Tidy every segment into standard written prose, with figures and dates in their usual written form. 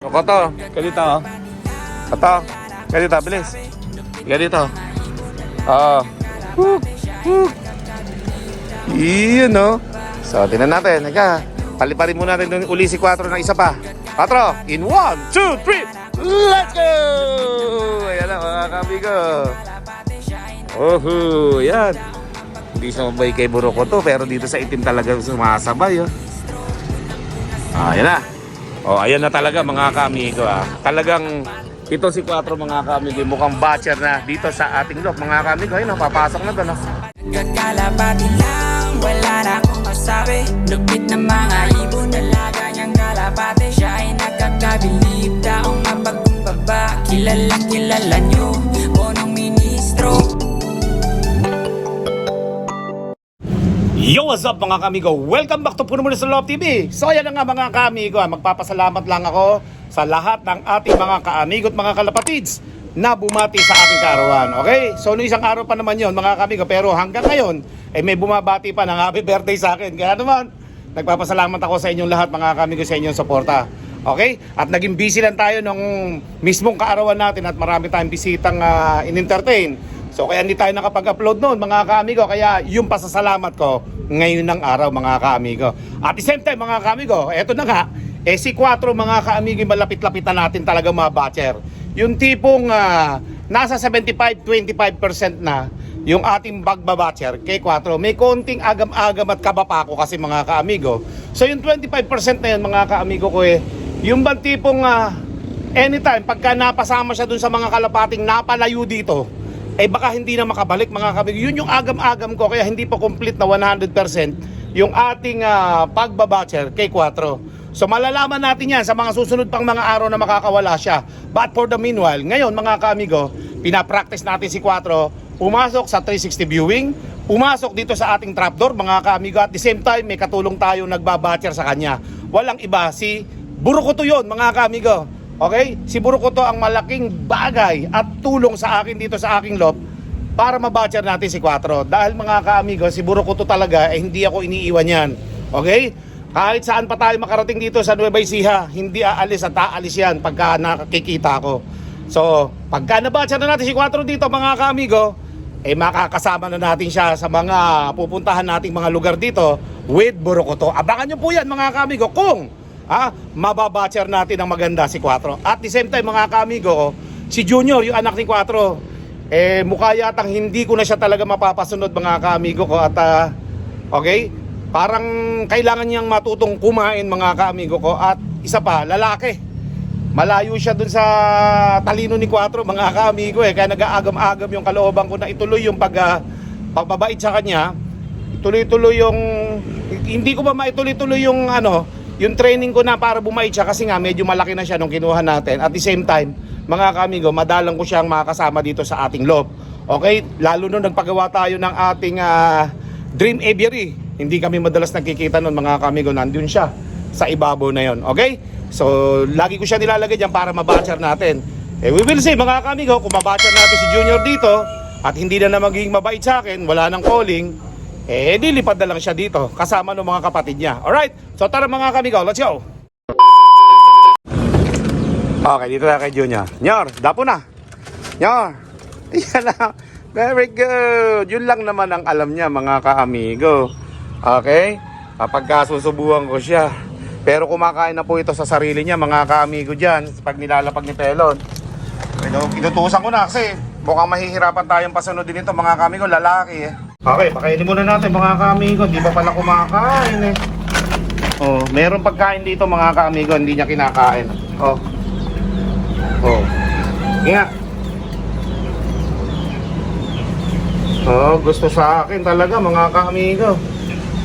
Koto, ganito oh. Koto, ganito, bilis. Ganito. Oo. Iyon no. So, tinan natin. Naka, paliparin muna natin yung uli si 4 ng isa pa. 4, in 1, 2, 3. Let's go! Ayan na mga kamigo. Oh, yan. Hindi sumabay kay Buroko to, pero dito sa itim talaga sumasabay. Ayan na. Ayan na talaga mga kamigo. Talagang ito si 4 mga kamigo. Mukhang batcher na dito sa ating loob mga kamigo. Ayun, papasok na doon. Nagkakalapati lang, wala na akong masabi. Lupit na mga ibon, dalaga niyang kalapati. Siya ay nakakabilib, taong mapagkumbaba. Kilalang kilala niyo, bonong ministro. Yo, what's up mga kamigo? Welcome back to Puno Muna sa Loob TV. So yan na nga mga kamigo, magpapasalamat lang ako sa lahat ng ating mga kaamigo at mga kalapatids na bumati sa aking kaarawan. Okay? So no isang araw pa naman yon mga kamigo, pero hanggang ngayon may bumabati pa ng happy birthday sa akin. Kaya naman, nagpapasalamat ako sa inyong lahat mga kamigo sa inyong suporta. Okay? At naging busy lang tayo nung mismong kaarawan natin at marami tayong bisitang in-entertain. So kaya hindi tayo nakapag-upload noon mga kaamigo. Kaya yung pasasalamat ko ngayon ng araw mga kaamigo. At the same time mga kaamigo, eto na nga, si 4 mga kaamigo, malapit-lapitan natin talaga mga batcher. Yung tipong nasa 75-25% na yung ating bagbabatcher kay 4. May konting agam-agam at kaba pa ako kasi mga kaamigo. So yung 25% na yun mga kaamigo ko yung bang tipong anytime pagka napasama siya dun sa mga kalapating napalayo dito, baka hindi na makabalik mga kamigo. Yun yung agam-agam ko, kaya hindi pa complete na 100% yung ating pagbabatcher kay 4. So malalaman natin yan sa mga susunod pang mga araw na makakawala siya. But for the meanwhile, ngayon mga kamigo, pinapractice natin si 4 pumasok sa 360 viewing, pumasok dito sa ating trapdoor mga kamigo. At the same time, may katulong tayo nagbabatcher sa kanya. Walang iba, si Buroko to yun mga kamigo. Okay? Si Buroko to ang malaking bagay at tulong sa akin dito sa aking loop para mabatcher natin si 4. Dahil mga kaamigo, si Buroko to talaga, hindi ako iniiwan yan. Okay? Kahit saan pa tayo makarating dito sa Nueva Ecija, hindi aalis at aalis yan pagka nakikita ko. So, pagka nabatcher na natin si 4 dito mga kaamigo, makakasama na natin siya sa mga pupuntahan nating mga lugar dito with Buroko to. Abangan nyo po yan mga kaamigo kung mababatcher natin ang maganda si 4. At the same time mga kaamigo, si Junior, yung anak ni 4, mukha yatang hindi ko na siya talaga mapapasunod mga kaamigo ko. At okay, parang kailangan niyang matutong kumain mga kaamigo ko. At isa pa, lalaki, malayo siya dun sa talino ni 4 mga kaamigo kaya nag-aagam-agam yung kalooban ko na ituloy yung pagbabait sa kanya. Ituloy-tuloy yung, hindi ko ba maituloy-tuloy yung yung training ko na para bumait siya kasi nga medyo malaki na siya nung kinuha natin. At the same time, mga kamigo, madalang ko siyang makakasama dito sa ating loob. Okay? Lalo nung nagpagawa tayo ng ating Dream Aviary. Hindi kami madalas nagkikita nun mga kamigo. Nandun siya sa ibabaw na yon. Okay? So, lagi ko siya nilalagay dyan para mabatcher natin. We will see mga kamigo kung mabatcher natin si Junior dito at hindi na magiging mabait sa akin, wala nang calling. Dilipad na lang siya dito kasama ng mga kapatid niya. Alright, so tara mga kamigo, let's go. Okay, dito na kay Junior. Nyor, dapo na. Nyor, yan na. Very good. Yun lang naman ang alam niya mga kaamigo. Okay, kapag susubuhan ko siya. Pero kumakain na po ito sa sarili niya mga kaamigo dyan pag nilalapag ni Pelon. Inutusan ko na kasi mukhang mahihirapan tayong pasunod din ito mga kaamigo, lalaki Okay, pakainin muna natin mga kaamigo. Di ba pala kumakain meron pagkain dito mga kaamigo, hindi niya kinakain. Nga. Gusto sa akin talaga mga kaamigo.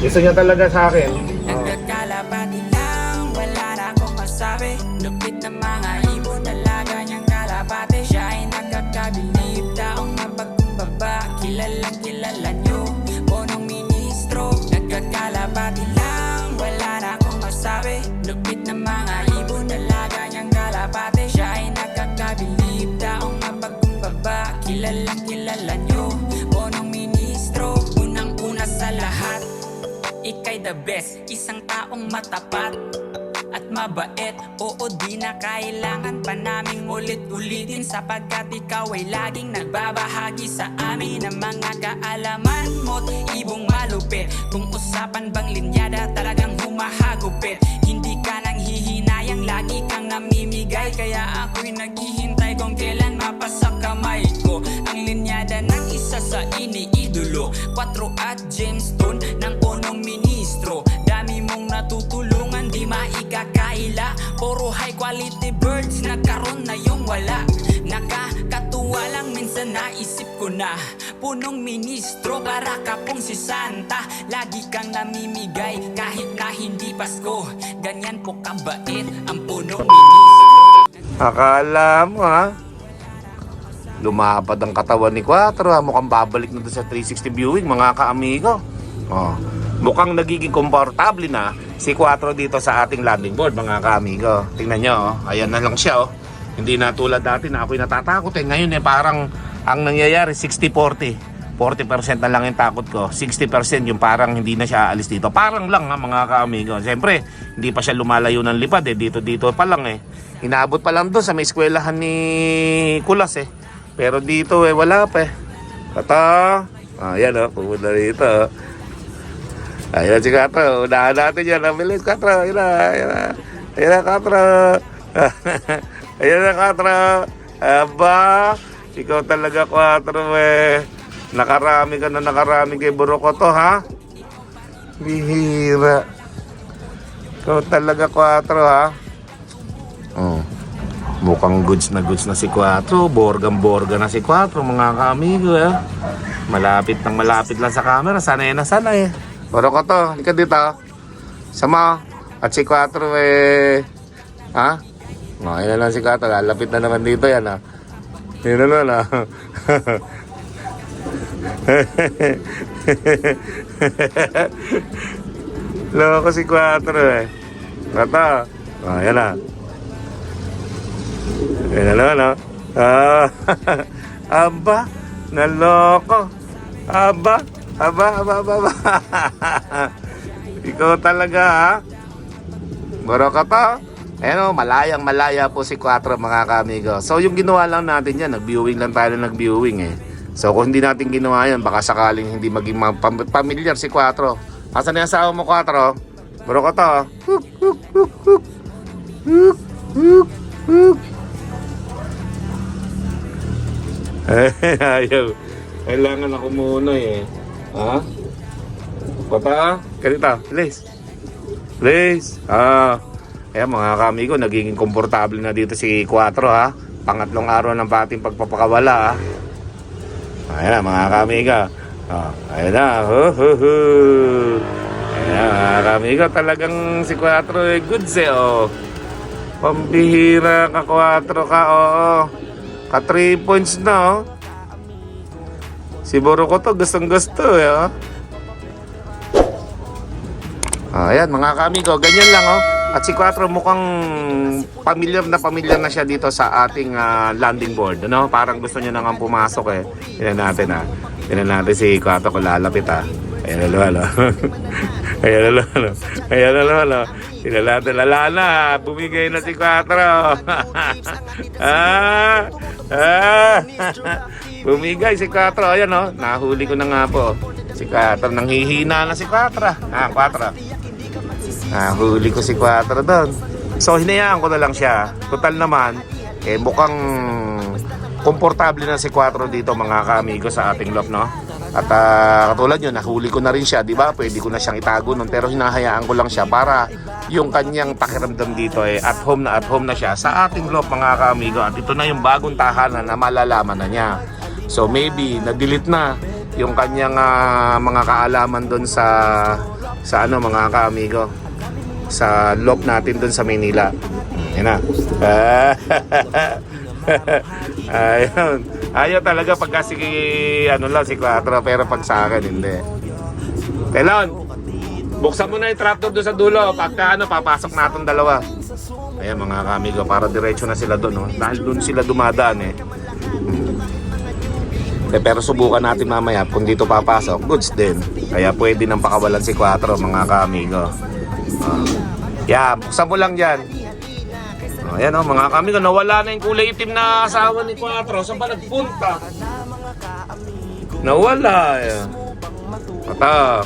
Gusto niya talaga sa akin. Nagkakalapati lang, wala na akong masabi. Lupit na mga ibon, dalaga niyang kalapati. Siya ay nakakabilib, taong mapagkumbaba. Kilalang kilala niyo, bonong ministro. Nagkakalapati lang, wala na akong masabi. Lupit na mga ibon, dalaga niyang kalapati. Siya ay nakakabilib, taong mapagkumbaba. Kilalang kilala niyo, bonong ministro. Unang-una sa lahat, ika'y the best, isang taong matapat at mabait. Oo, di na kailangan pa naming ulit-ulitin, sapagkat ikaw ay laging nagbabahagi sa amin ng mga kaalaman mo't ibong malupit. Kung usapan bang linyada, talagang humahagupit. Hindi ka nang hihinayang, lagi kang namimigay, kaya ako'y naghihintay kung kailan mapasa kamay ko ang linyada ng isa sa iniidolo. 4 at Jamestown ng punong ministro. Dami mong natutulungan, di maikakaila. Puro high quality birds, nagkaroon na yung wala. Nakakatuwa lang, minsan naisip ko na punong ministro, para ka pong si Santa. Lagi kang namimigay kahit na hindi Pasko. Ganyan po kabait ang punong ministro. Akala mo ha? Lumapad ang katawan ni Quatro ha? Mukhang babalik na doon sa 360 viewing mga kaamigo. Oh, mukhang nagiging komportable na si Quatro dito sa ating landing board mga kaamigo. Tingnan nyo, oh. Ayan na lang siya. Oh. Hindi na tulad dati na ako'y natatakot. Ngayon parang ang nangyayari 60-40. 40% na lang yung takot ko. 60% yung parang hindi na siya aalis dito. Parang lang ha mga kaamigo. Siyempre, hindi pa siya lumalayo ng lipad eh. Dito pa lang eh. Inaabot pa lang doon sa may eskwelahan ni Kulas eh. Pero dito eh, wala pa eh. Kata. Ayan o, pumunta dito. Ayan si Katro. Unahan natin yan. Bilis Katro. Ayan na, ayan na. Ayan na Katro. Ayan na Katro. Aba, ikaw talaga Quatro eh. Nakarami ka na nakarami kay Burokoto ha. Bihira. Ikaw talaga Quatro ha. Mukhang goods na si Quatro. Borgang-borga na si Quatro mga kaamigo eh. Malapit lang sa camera. Sanay na sanay. Burokoto, halika dito. Sama. At si Quatro eh. Ha? Ayan na lang si Quatro. Lalapit na naman dito yan ha. Yun na naman ha. Loko si Quatro eh. Kata. Ayan na. Ayan na naman, no? Aba, naloko. Aba. Ikaw talaga, ha? Baro ka to? Ayan o, malaya po si Quatro, mga kaamigo. So, yung ginawa lang natin yan, nag-viewing lang tayo eh. So, kung hindi natin ginawa yan, baka sakaling hindi maging familiar si Quatro. Asan na yung asawa mo, Quatro? Baro ka to? Ayaw. Kailangan ako muna eh. Ha? Pata? Kanita, please. Ayan mga kamigo, nagiging komportable na dito si Quatro ha. Pangatlong araw ng ating pagpapakawala ha. Ayan na mga kamigo. Ayan na. Ayan mga kamigo, talagang si Quatro eh, goods eh oh. Pambihira ka Quatro ka oo. Ka 3 points na oh. Si Burokoto gustong gusto eh oh. Ayan mga kamigo, ganyan lang oh. At si Quatro mukhang pamilyar na siya dito sa ating landing board ano? Parang gusto niya nang pumasok eh. Tingnan natin ha. Tingnan natin si Quatro kung lalapit ha. Ayan na naman Ayan na naman Tingnan natin, lala na. Bumigay na si Quatro. Bumigay si Quatro. Ayan o, nahuli ko na nga po. Si Quatro, nanghihina na si Quatro. Quatro. Nahuli ko si Quatro doon. So, hinayaan ko na lang siya. Total naman, mukhang komportable na si Quatro dito mga kaamigo sa ating loft, no? At katulad nyo, nahuli ko na rin siya, di ba? Pwede ko na siyang itago nun. Pero hinahayaan ko lang siya para yung kanyang pakiramdam dito at home na siya sa ating loft mga kaamigo. At ito na yung bagong tahanan na malalaman na niya. So maybe, na-delete na yung kanyang mga kaalaman doon sa ano mga kaamigo. Sa loft natin doon sa Maynila. Yan na. Ayun. Ayaw talaga pagka si si Quatro, pero pag sa akin hindi. Telon, buksan mo na yung trapdoor doon sa dulo. Pagka papasok na itong dalawa. Ayan mga kamigo, para diretso na sila doon. No? Dahil doon sila dumadaan eh. Pero subukan natin mamaya kung dito papasok, goods din. Kaya pwede nang pakawalan si Quatro mga kamigo. Yeah, buksan mo lang dyan. Oh, ayan oh, mga kami ko, nawala na yung kulay itim na asawa ni Quatro. Saan ba nagpunta? Nawala. Ata.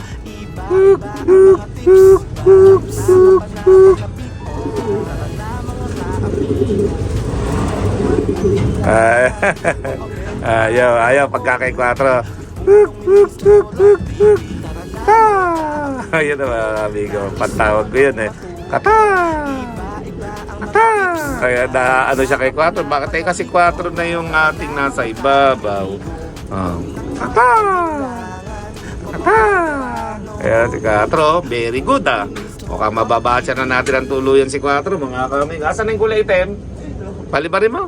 Ayaw, pagka kay Quatro. Ayun na mga amigo, pantawag ko yun eh. Kata! Kata! Kaya na ano siya kay Quatro, bakit kasi Quatro na yung ating nasa ibabaw. Kata! Kata! Kaya si Quatro, very good ah. Mukhang mababatsa na natin ang tuluyan si Quatro mga kami. Asan na yung kulay itim? Palibarin mo.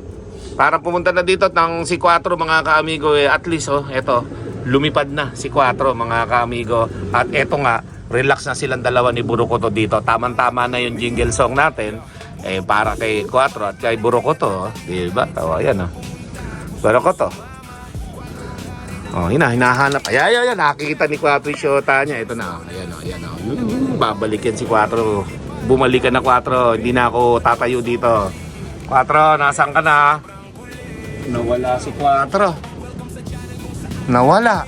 Para pumunta na dito ng si Quatro mga kaamigo eh, at least oh, eto, lumipad na si Quatro mga kaamigo. At eto nga, relax na silang dalawa ni Burukoto dito. Tamang-tama na yung jingle song natin eh, para kay Quatro at kay Burukoto, diba? Tawa yan oh. Burukoto. Oh, hinahanap. Ayan, nakikita ni Quatro yung shota niya. Ito na, ayan oh. Babalikin si Quatro. Bumalikan na Quatro. Hindi na ako tatayo dito. Quatro, nasaan ka na? Nawala si Quatro. Nawala.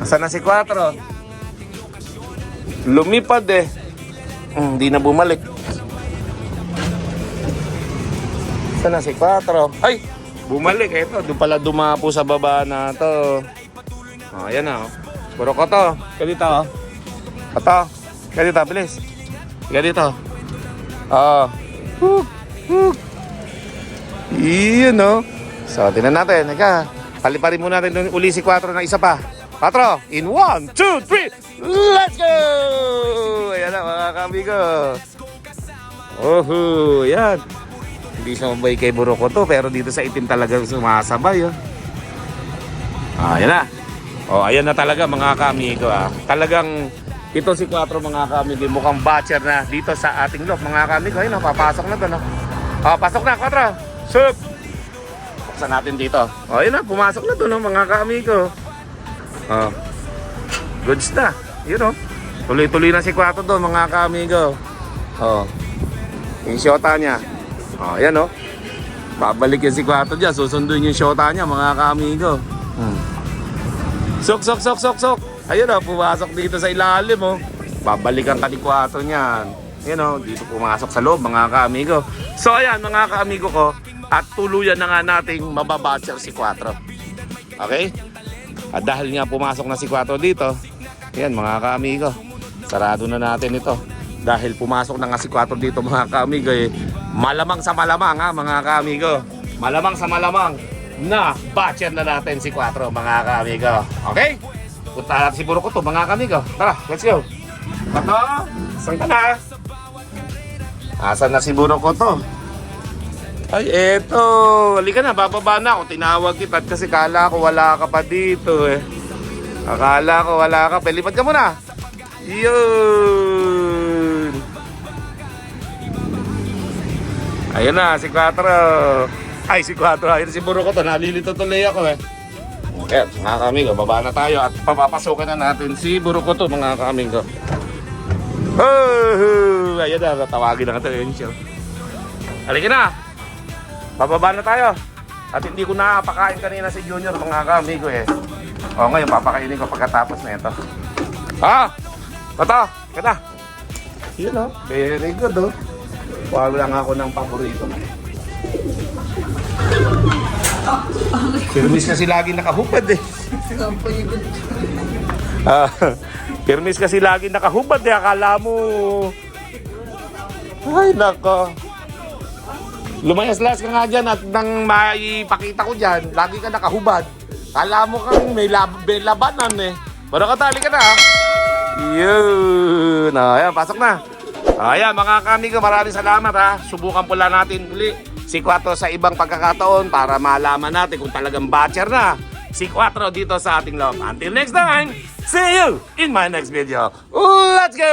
Nasaan na si Quatro? Lumipad eh. Hindi na bumalik. Nasaan na si Quatro? Ay! Bumalik. Ito, doon pala dumapo sa baba na to. Oh, ayan na. Puro ko to. Kaya dito. Ito. Kaya dito, bilis. Kaya dito. Iyan no. So, tinan natin. Ika, paliparin muna natin uli si Quatro na isa pa. Quatro, in 1, 2, 3, let's go! Ayan na mga kamigo. Oh, yan. Hindi sumabay kay Burukoto, pero dito sa itim talagang sumasabay. Oh. Ayan na. Oh, ayan na talaga mga kamigo. Talagang ito si Quatro mga kamigo. Mukhang batcher na dito sa ating loob mga kamigo. Ayun, papasok na doon. Pasok na, Quatro. Sup! Buksan natin dito. Ayun na, pumasok na doon mga kamigo. Goods na. Yun tuloy-tuloy na si Quatro doon mga kamigo. Yung shota niya. Ayan babalik yung si Quatro dyan. Susunduin yung shota niya mga kamigo. Sok. Ayun pumasok dito sa ilalim babalikan ka ni Quatro niyan. Dito pumasok sa loob mga kamigo. So ayan mga kamigo ko, at tuluyan na nga nating mababatcher si Quatro. Okay? At dahil nga pumasok na si Quatro dito, ayan mga kamigo, sarado na natin ito. Dahil pumasok na nga si Quatro dito mga kamigo malamang sa malamang mga kamigo. Malamang sa malamang na batcher na natin si Quatro mga kamigo. Okay? Punta natin si Burukoto mga kamigo. Tara, let's go. Pato, saan ka na? Asan na si Burukoto? Ay, eto. Halika na, bababa na ako. Tinawag kita kasi kala ko wala ka pa dito Akala ko wala ka. Pelipad ka muna. Yun. Ayun na, si Quatro. Ay, si Quatro. Ayun si Burukoto. Nalilito tuloy ako Okay, mga kamigo, baba na tayo at papapasukan na natin si Burukoto mga kamigo. Ayun na, tawagin na ka tayo. Halika na. Bababa na tayo. At hindi ko napakain kanina si Junior mga kamigo ngayon papakainin ko pagkatapos na ito. Tato, kada. Yun very good Wag lang ako ng paborito. Pirmis kasi lagi nakahubad Pirmis kasi lagi nakahubad akala mo. Ay nako. Lumayas-layas ka nga dyan at nang maipakita ko dyan, lagi ka nakahubad. Kala mo kang may labanan Pero katali ka na Yun. Ayan, pasok na. Ayan mga kamigo, maraming salamat Subukan pula natin uli si Quatro sa ibang pagkakataon para malaman natin kung talagang batcher na si Quatro dito sa ating loob. Until next time, see you in my next video. Let's go!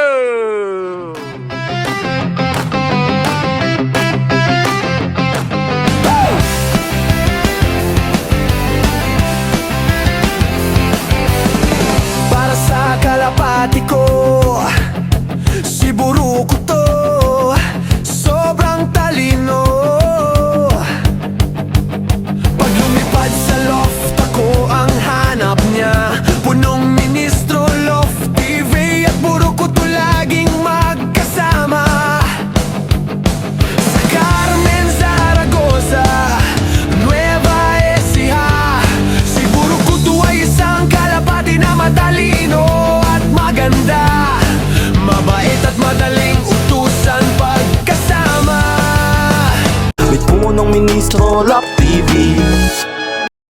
Para sa kalapati ko, si Burukoto. Maestro Love TV.